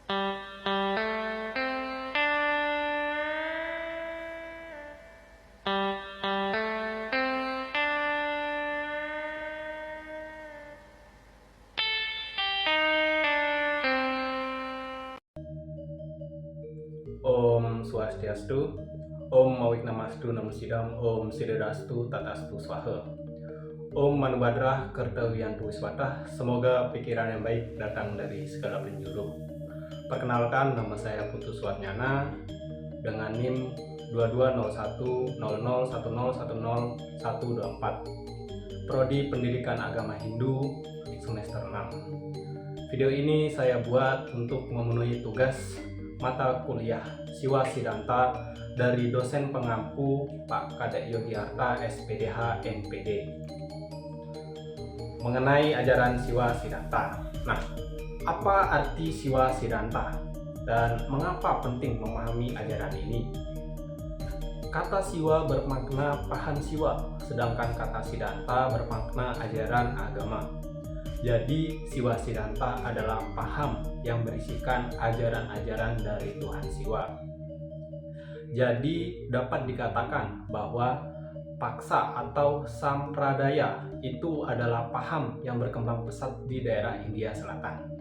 Om Swastiastu, Om Mawiknamastu Namusidam, Om Siddharastu Tatastu Swaha. Om Manubadrah Kertawiyantu Wiswatah, semoga pikiran yang baik datang dari segala penjuru. Perkenalkan, nama saya Putu Swatnyana dengan NIM 22010010101024, Prodi Pendidikan Agama Hindu semester 6. Video ini saya buat untuk memenuhi tugas mata kuliah Siwa Siddhanta dari dosen pengampu Pak Kadek Yogiarta SPDH MPD mengenai ajaran Siwa Siddhanta. Nah, apa arti Siwa Siddhanta dan mengapa penting memahami ajaran ini? Kata Siwa bermakna paham Siwa, sedangkan kata Siddhanta bermakna ajaran agama. Jadi, Siwa Siddhanta adalah paham yang berisikan ajaran-ajaran dari Tuhan Siwa. Jadi, dapat dikatakan bahwa paksa atau sampradaya itu adalah paham yang berkembang pesat di daerah India Selatan.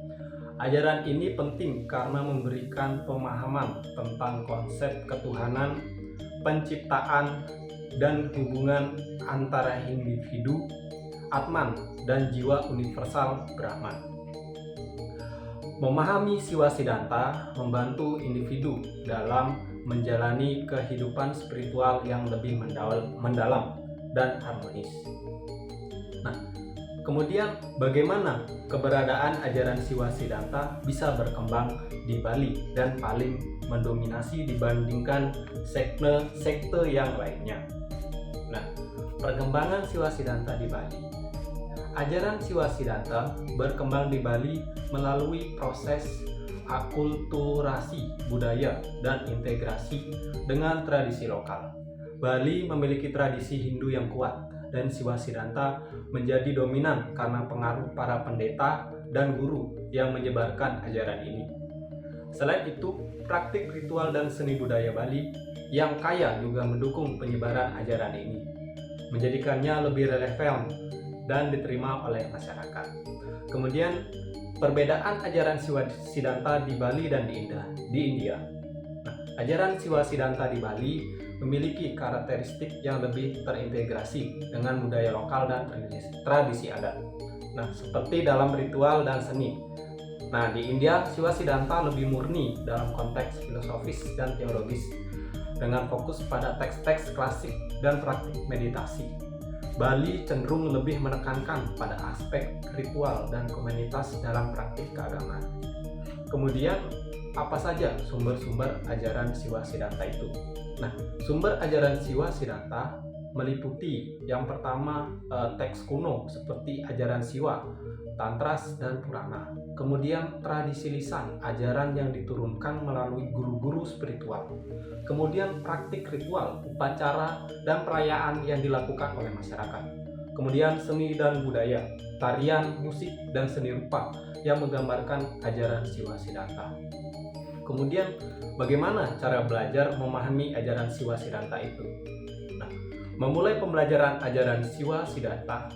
Ajaran ini penting karena memberikan pemahaman tentang konsep ketuhanan, penciptaan, dan hubungan antara individu, Atman, dan jiwa universal Brahman. Memahami Siwa Siddhanta membantu individu dalam menjalani kehidupan spiritual yang lebih mendalam dan harmonis. Nah, kemudian bagaimana keberadaan ajaran Siwa Siddhanta bisa berkembang di Bali dan paling mendominasi dibandingkan sekte yang lainnya? Nah, perkembangan Siwa Siddhanta di Bali. Ajaran Siwa Siddhanta berkembang di Bali melalui proses akulturasi budaya dan integrasi dengan tradisi lokal. Bali memiliki tradisi Hindu yang kuat dan Siwa Siddhanta menjadi dominan karena pengaruh para pendeta dan guru yang menyebarkan ajaran ini. Selain itu, praktik ritual dan seni budaya Bali yang kaya juga mendukung penyebaran ajaran ini, menjadikannya lebih relevan dan diterima oleh masyarakat. Kemudian, perbedaan ajaran Siwa Siddhanta di Bali dan di India. Nah, ajaran Siwa Siddhanta di Bali memiliki karakteristik yang lebih terintegrasi dengan budaya lokal dan tradisi adat. Nah, seperti dalam ritual dan seni. Nah, di India, Siwa Siddhanta lebih murni dalam konteks filosofis dan teologis, dengan fokus pada teks-teks klasik dan praktik meditasi. Bali cenderung lebih menekankan pada aspek ritual dan komunitas dalam praktik keagamaan. Kemudian, apa saja sumber-sumber ajaran Siwa Siddhanta itu? Nah, sumber ajaran Siwa Siddhanta meliputi yang pertama teks kuno seperti ajaran Siwa, Tantras, dan Purana. Kemudian tradisi lisan, ajaran yang diturunkan melalui guru-guru spiritual. Kemudian praktik ritual, upacara, dan perayaan yang dilakukan oleh masyarakat. Kemudian seni dan budaya, tarian, musik, dan seni rupa yang menggambarkan ajaran Siwa Siddhanta. Kemudian bagaimana cara belajar memahami ajaran Siwa Siddhanta itu? Nah, memulai pembelajaran ajaran Siwa Siddhanta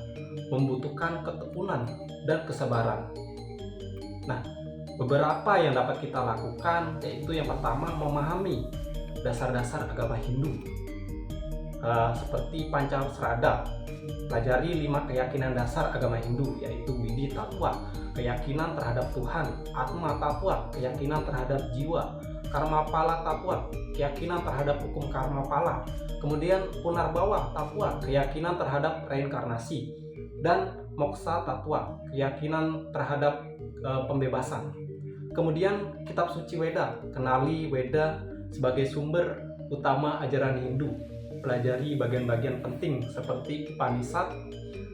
membutuhkan ketekunan dan kesabaran. Nah, beberapa yang dapat kita lakukan yaitu yang pertama memahami dasar-dasar agama Hindu seperti Pancasrada. Pelajari 5 keyakinan dasar agama Hindu yaitu Widi Tattva, keyakinan terhadap Tuhan; Atma Tattva, keyakinan terhadap jiwa; Karma Pala Tattva, keyakinan terhadap hukum karma pala; kemudian Punarbawa Tattva, keyakinan terhadap reinkarnasi; dan Moksha Tattva, keyakinan terhadap pembebasan. Kemudian kitab suci Weda, kenali Weda sebagai sumber utama ajaran Hindu. Pelajari bagian-bagian penting seperti Upanishad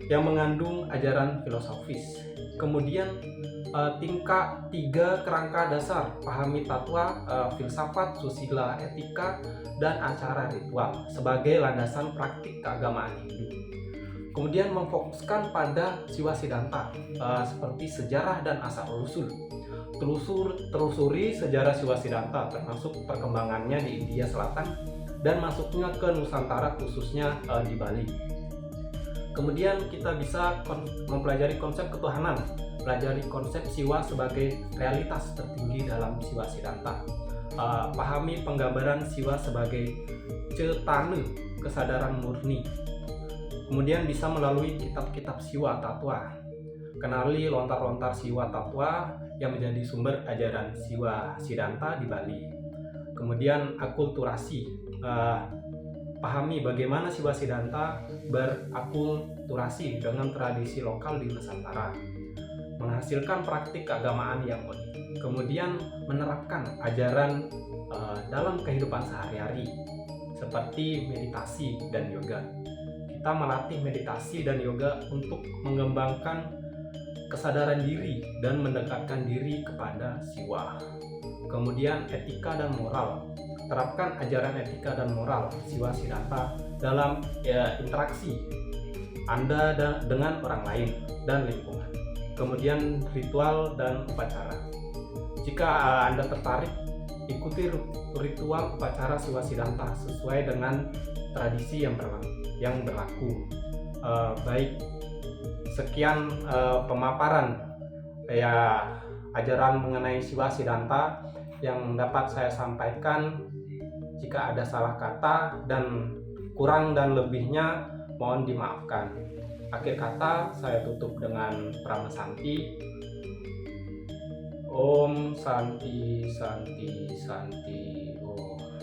yang mengandung ajaran filosofis. Kemudian tingkat 3 kerangka dasar, pahami tatwa, filsafat, susila, etika, dan acara ritual sebagai landasan praktik keagamaan Hindu. Kemudian memfokuskan pada Siwa Siddhanta seperti sejarah dan asal-usul, Telusuri sejarah Siwasiddhanta termasuk perkembangannya di India Selatan dan masuknya ke Nusantara khususnya di Bali. Kemudian kita bisa mempelajari konsep ketuhanan, pelajari konsep Siwa sebagai realitas tertinggi dalam Siwasiddhanta. Pahami penggambaran Siwa sebagai cetane, kesadaran murni. Kemudian bisa melalui kitab-kitab Siwa Tattwa. Kenali lontar-lontar Siwa Tattwa yang menjadi sumber ajaran Siwasiddhanta di Bali. Kemudian akulturasi, pahami bagaimana Siwasiddhanta berakulturasi dengan tradisi lokal di Nusantara, menghasilkan praktik keagamaan yang unik. Kemudian menerapkan ajaran dalam kehidupan sehari-hari seperti meditasi dan yoga. Kita melatih meditasi dan yoga untuk mengembangkan kesadaran diri dan mendekatkan diri kepada Siwa. Kemudian etika dan moral. Terapkan ajaran etika dan moral Siwasiddhanta dalam interaksi Anda dengan orang lain dan lingkungan. Kemudian ritual dan upacara. Jika Anda tertarik, ikuti ritual upacara Siwasiddhanta sesuai dengan tradisi yang berlaku. Baik, sekian pemaparan ajaran mengenai Siwasiddhanta yang dapat saya sampaikan. Jika ada salah kata dan kurang dan lebihnya mohon dimaafkan. Akhir kata saya tutup dengan Prana Santi. Om Santi Santi Santi Om.